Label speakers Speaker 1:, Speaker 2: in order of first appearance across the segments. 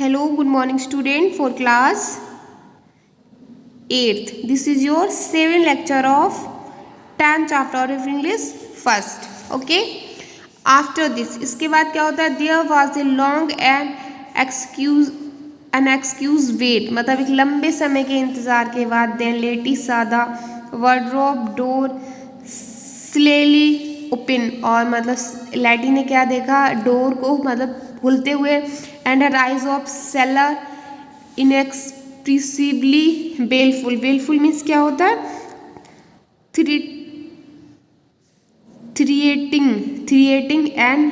Speaker 1: Hello, good morning student for class 8th. This is your 7th lecture of 10th chapter of English first. Okay. After this, इसके बाद क्या होता है? There was a long and excuse wait. मतलब एक लंबे समय के इंतजार के बाद then lady saw the wardrobe door slowly open. और मतलब लेडी ने क्या देखा? डोर को मतलब खुलते हुए and her eyes of cellar inexpressibly baleful. Baleful means क्या होता है? Threatening and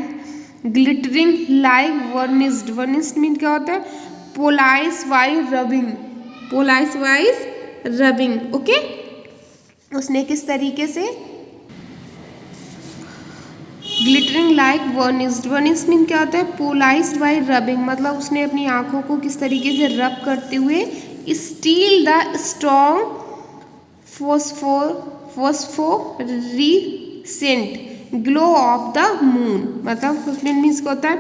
Speaker 1: glittering like varnished. Varnished mean क्या होता है? पोलाइस वाइज रबिंग. ओके, उसने किस तरीके से glittering like varnished. Varnished mean क्या होता है? पोलाइज्ड बाय रबिंग. मतलब उसने अपनी आंखों को किस तरीके से रब करते हुए still the strong phosphorescent glow of the moon. मतलब उसमें मीन्स क्या होता है?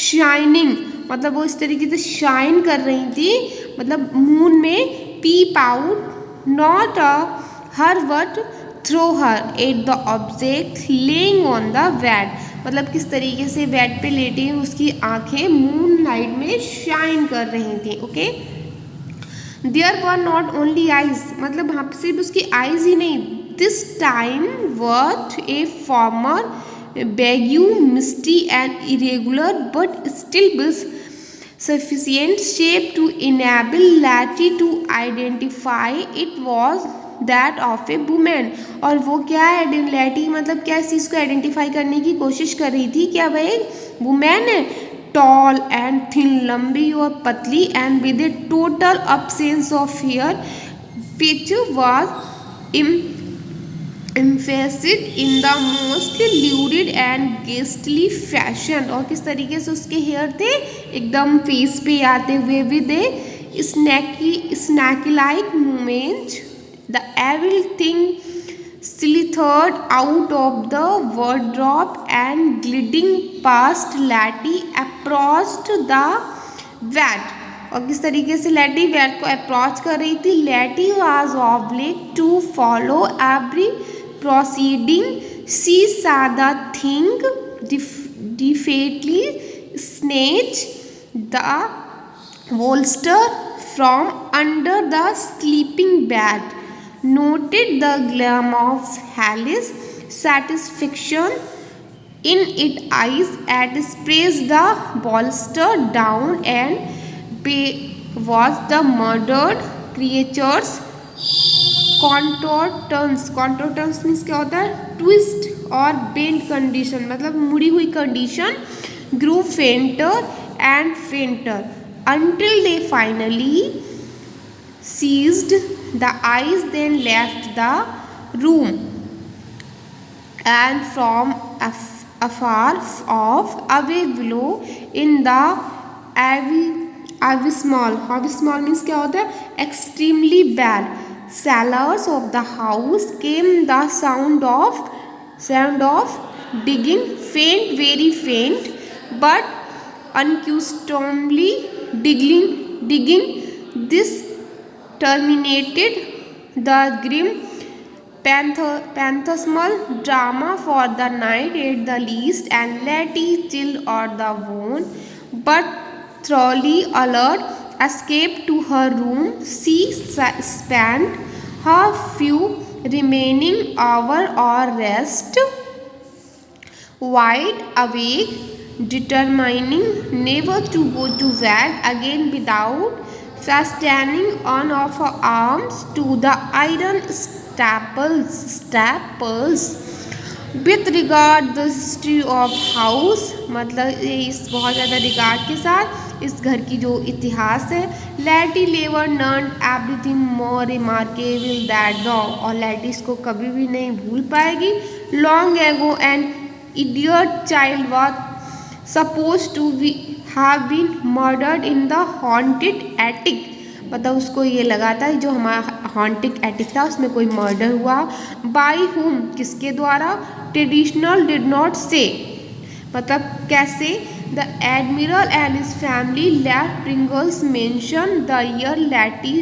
Speaker 1: शाइनिंग. मतलब वो इस तरीके से शाइन कर रही थी, मतलब मून में peep out not her but throw her at the object lying on the bed. मतलब किस तरीके से बेड पे लेटी उसकी आंखें मून लाइट में शाइन कर रही थी. Okay, there were not only eyes. मतलब वहाँ पे सिर्फ उसकी आइज ही नहीं, this time worth a former vague misty and irregular but still with sufficient shape to enable Letty to identify it was that of a woman. और वो क्या है? लेटी मतलब क्या इस चीज़ को आइडेंटिफाई करने की कोशिश कर रही थी? क्या वह एक वुमेन है? टॉल एंड थिन, लंबी और पतली, and with A total absence of hair, which was emphasis in the most lurid and ghastly fashion. और किस तरीके से उसके हेयर थे? एकदम फेस पे आते हुए with a snaky like movement. The evil thing slithered out of the wardrobe and gliding past Letty approached the bed. और किस तरीके से लेटी बेड को अप्रोच कर रही थी? लेटी was obliged to follow every proceeding. She saw the thing defiantly snatch the bolster from under the sleeping bed, noted the gleam of hellish satisfaction in its eyes, and pressed the bolster down and was the murdered creature's contortions means क्या होता है? Twist और bend condition. मतलब मुड़ी हुई condition. Grow fainter and fainter until they finally ceased. The eyes then left the room, and from afar off, away below in the abysmal means क्या होता है? extremely bad cellars of the house came the sound of digging, faint, very faint, but unaccountably digging. This terminated the grim phantasmal drama for the night at the least, and Letty, chilled or the worn but thoroughly alert, escaped to her room. She spent her few remaining hours of rest wide awake, determining never to go to bed again without fastening on of her arms to the iron staples. With regard the history of house, मतलब इस बहुत ज़्यादा regard के साथ इस घर की जो इतिहास है. Letty never learned everything more remarkable than dog. और लेटी इसको कभी भी नहीं भूल पाएगी. Long ago an idiot child was supposed to have been murdered in the haunted attic. मतलब उसको ये लगा था जो हमारा हॉन्टेड एटिक था उसमें कोई मर्डर हुआ. बाय हुम, किसके द्वारा? ट्रेडिशनल डिड नॉट से. मतलब कैसे? The admiral and his family left Pringle's mansion the year Letty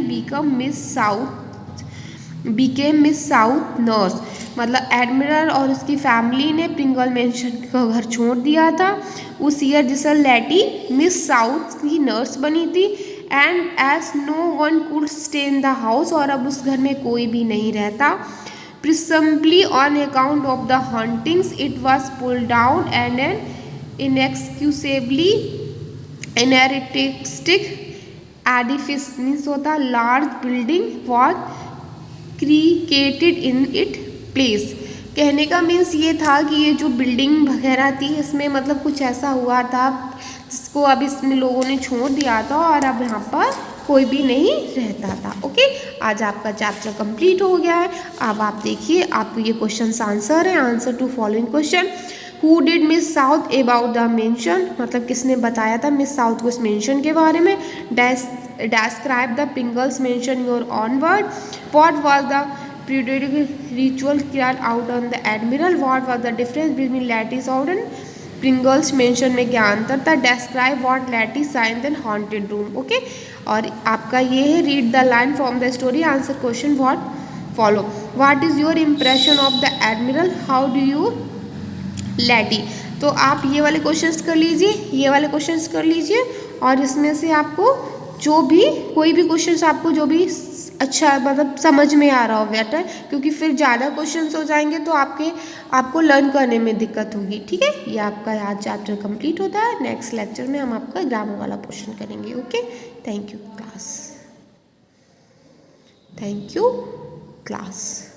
Speaker 1: became miss South nurse. मतलब एडमिरल और उसकी फैमिली ने प्रिंगल मेंशन का घर छोड़ दिया था उस ईयर जिस लैटी मिस साउथ की नर्स बनी थी। And as no one could stay in the house, और अब उस घर में कोई भी नहीं रहता। Presumably on account of the hauntings it was pulled down and an inexcusably inartistic edifice means होता large building was created in it place. कहने का मीन्स ये था कि ये जो बिल्डिंग वगैरह थी इसमें मतलब कुछ ऐसा हुआ था जिसको अब इसमें लोगों ने छोड़ दिया था और अब यहाँ पर कोई भी नहीं रहता था। ओके, आज आपका चैप्टर कंप्लीट हो गया है। अब आप देखिए, आपको ये क्वेश्चन आंसर है। Answer to following question, who did miss south about the mansion, मतलब किसने बताया था मिस साउथ को इस मेंशन के बारे में। describe the Pringles mention your own word. What was the periodic ritual carried out on the admiral? What was the difference between lattice out and Pringles mention में क्या अंतर था? Describe what lattice sign then haunted room. Okay, और आपका ये है read the line from the story, answer question what follow. What is your impression of the admiral? How do you लैटी? तो आप ये वाले क्वेश्चंस कर लीजिए, ये वाले क्वेश्चंस कर लीजिए, और इसमें से आपको जो भी कोई भी क्वेश्चंस आपको जो भी अच्छा मतलब समझ में आ रहा हो बेटर, क्योंकि फिर ज़्यादा क्वेश्चंस हो जाएंगे तो आपको लर्न करने में दिक्कत होगी। ठीक है, ये आपका आज चैप्टर कंप्लीट होता है। नेक्स्ट लेक्चर में हम आपका ग्रामर वाला पोर्शन करेंगे। Okay, thank you class.